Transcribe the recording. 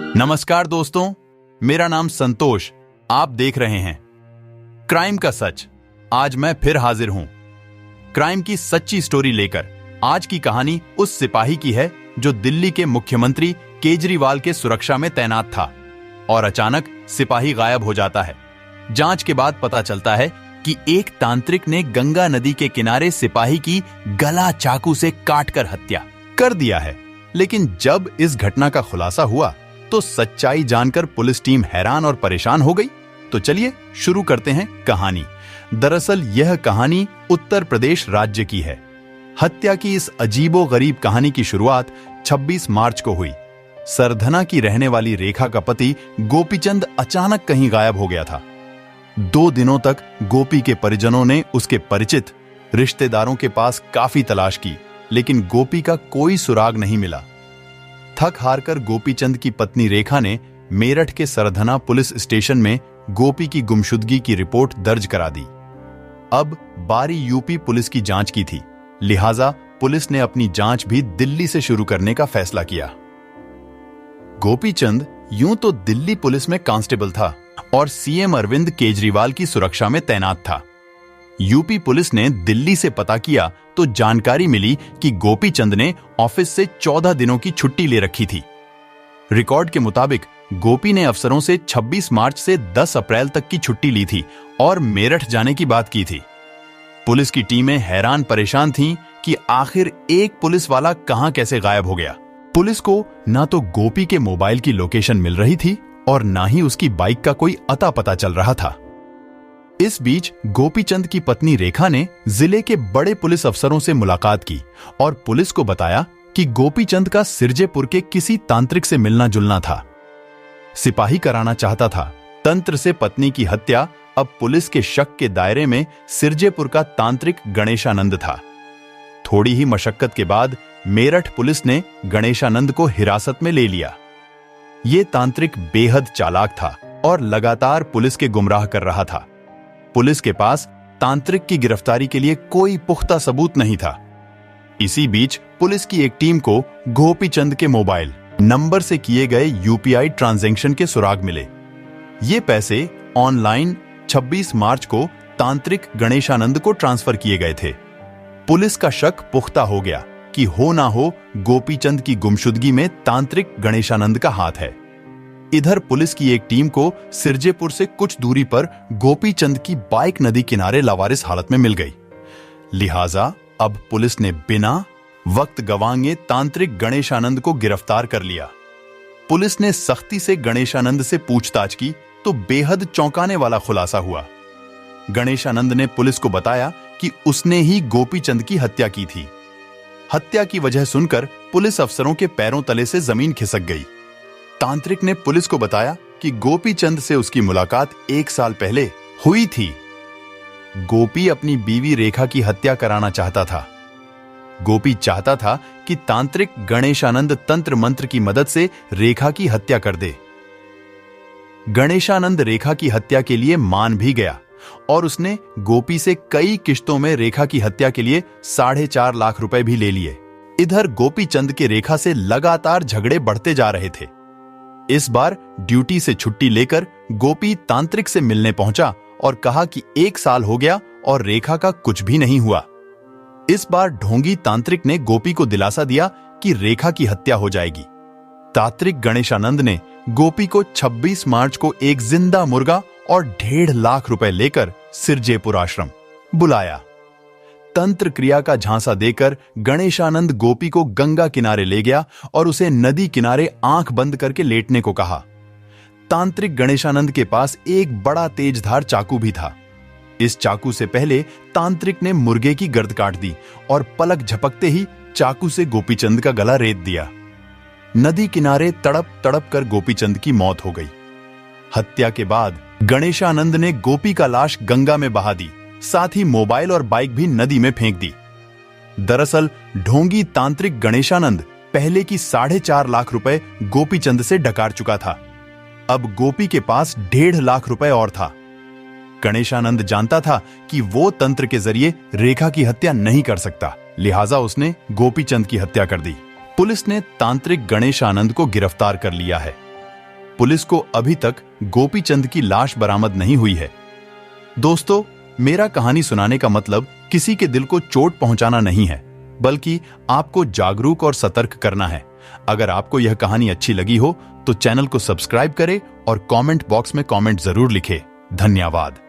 नमस्कार दोस्तों, मेरा नाम संतोष। आप देख रहे हैं क्राइम का सच। आज मैं फिर हाजिर हूं क्राइम की सच्ची स्टोरी लेकर। आज की कहानी उस सिपाही की है जो दिल्ली के मुख्यमंत्री केजरीवाल के सुरक्षा में तैनात था और अचानक सिपाही गायब हो जाता है। जांच के बाद पता चलता है कि एक तांत्रिक ने गंगा नदी के किनारे सिपाही की गला चाकू से काटकर हत्या कर दिया है। लेकिन जब इस घटना का खुलासा हुआ तो सच्चाई जानकर पुलिस टीम हैरान और परेशान हो गई। तो चलिए शुरू करते हैं कहानी। दरअसल यह कहानी उत्तर प्रदेश राज्य की है। हत्या की इस अजीबोगरीब कहानी की शुरुआत 26 मार्च को हुई। सरधना की रहने वाली रेखा का पति गोपीचंद अचानक कहीं गायब हो गया था। 2 दिनों तक गोपी के परिजनों ने उसके परिचित रिश्तेदारों के पास काफी तलाश की, लेकिन गोपी का कोई सुराग नहीं मिला। थक हारकर गोपीचंद की पत्नी रेखा ने मेरठ के सरधना पुलिस स्टेशन में गोपी की गुमशुदगी की रिपोर्ट दर्ज करा दी। अब बारी यूपी पुलिस की जांच की थी, लिहाजा पुलिस ने अपनी जांच भी दिल्ली से शुरू करने का फैसला किया। गोपीचंद यूं तो दिल्ली पुलिस में कांस्टेबल था और सीएम अरविंद केजरीवाल की सुरक्षा में तैनात था। यूपी पुलिस ने दिल्ली से पता किया तो जानकारी मिली कि गोपीचंद ने ऑफिस से 14 दिनों की छुट्टी ले रखी थी। रिकॉर्ड के मुताबिक गोपी ने अफसरों से 26 मार्च से 10 अप्रैल तक की छुट्टी ली थी और मेरठ जाने की बात की थी। पुलिस की टीमें हैरान परेशान थीं कि आखिर एक पुलिस वाला कहां कैसे गायब हो गया। पुलिस को ना तो गोपी के मोबाइल की लोकेशन मिल रही थी और ना ही उसकी बाइक का कोई अता पता चल रहा था। इस बीच गोपीचंद की पत्नी रेखा ने जिले के बड़े पुलिस अफसरों से मुलाकात की और पुलिस को बताया कि गोपीचंद का सिरजेपुर के किसी तांत्रिक से मिलना जुलना था। सिपाही कराना चाहता था। तंत्र से पत्नी की हत्या अब पुलिस के शक के दायरे में सिरजेपुर का तांत्रिक गणेशानंद था। थोड़ी ही मशक्कत के बाद मेरठ पुलिस ने गणेशानंद को हिरासत में ले लिया। ये तांत्रिक बेहद चालाक था और लगातार पुलिस के गुमराह कर रहा था। पुलिस के पास तांत्रिक की गिरफ्तारी के लिए कोई पुख्ता सबूत नहीं था। इसी बीच पुलिस की एक टीम को गोपीचंद के मोबाइल नंबर से किए गए यूपीआई ट्रांजैक्शन के सुराग मिले। ये पैसे ऑनलाइन 26 मार्च को तांत्रिक गणेशानंद को ट्रांसफर किए गए थे। पुलिस का शक पुख्ता हो गया कि हो ना हो गोपीचंद की गुमशुदगी में तांत्रिक गणेशानंद का हाथ है। इधर पुलिस की एक टीम को सिरजेपुर से कुछ दूरी पर गोपीचंद की बाइक नदी किनारे लावारिस हालत में मिल गई। लिहाजा अब पुलिस ने बिना वक्त गंवाए तांत्रिक गणेशानंद को गिरफ्तार कर लिया। पुलिस ने सख्ती से गणेशानंद से पूछताछ की तो बेहद चौंकाने वाला खुलासा हुआ। गणेशानंद ने पुलिस को बताया कि उसने ही गोपीचंद की हत्या की थी। हत्या की वजह सुनकर पुलिस अफसरों के पैरों तले से जमीन खिसक गई। तांत्रिक ने पुलिस को बताया कि गोपीचंद से उसकी मुलाकात 1 साल पहले हुई थी। गोपी अपनी बीवी रेखा की हत्या कराना चाहता था। गोपी चाहता था कि तांत्रिक गणेशानंद तंत्र मंत्र की मदद से रेखा की हत्या कर दे। गणेशानंद रेखा की हत्या के लिए मान भी गया और उसने गोपी से कई किश्तों में रेखा की हत्या के लिए 4.5 लाख रुपए भी ले लिए। इधर गोपीचंद के रेखा से लगातार झगड़े बढ़ते जा रहे थे। इस बार ड्यूटी से छुट्टी लेकर गोपी तांत्रिक से मिलने पहुंचा और कहा कि 1 साल हो गया और रेखा का कुछ भी नहीं हुआ। इस बार ढोंगी तांत्रिक ने गोपी को दिलासा दिया कि रेखा की हत्या हो जाएगी। तांत्रिक गणेशानंद ने गोपी को 26 मार्च को एक जिंदा मुर्गा और 1.5 लाख रुपए लेकर सिरजेपुर आश्रम बुलाया। तंत्र क्रिया का झांसा देकर गणेशानंद गोपी को गंगा किनारे ले गया और उसे नदी किनारे आंख बंद करके लेटने को कहा। तांत्रिक गणेशानंद के पास एक बड़ा तेजधार चाकू भी था। इस चाकू से पहले तांत्रिक ने मुर्गे की गर्द काट दी और पलक झपकते ही चाकू से गोपीचंद का गला रेत दिया। नदी किनारे तड़प तड़प कर गोपीचंद की मौत हो गई। हत्या के बाद गणेशानंद ने गोपी का लाश गंगा में बहा दी, साथ ही मोबाइल और बाइक भी नदी में फेंक दी। दरअसल ढोंगी तांत्रिक गणेशानंद पहले की 4.5 लाख रुपए गोपीचंद से डकार चुका था। अब गोपी के पास 1.5 लाख रुपए और था। गणेशानंद जानता था कि वो तंत्र के जरिए रेखा की हत्या नहीं कर सकता, लिहाजा उसने गोपीचंद की हत्या कर दी। पुलिस ने तांत्रिक गणेशानंद को गिरफ्तार कर लिया है। पुलिस को अभी तक गोपीचंद की लाश बरामद नहीं हुई है। दोस्तों, मेरा कहानी सुनाने का मतलब किसी के दिल को चोट पहुंचाना नहीं है, बल्कि आपको जागरूक और सतर्क करना है। अगर आपको यह कहानी अच्छी लगी हो तो चैनल को सब्सक्राइब करें और कमेंट बॉक्स में कमेंट जरूर लिखें। धन्यवाद।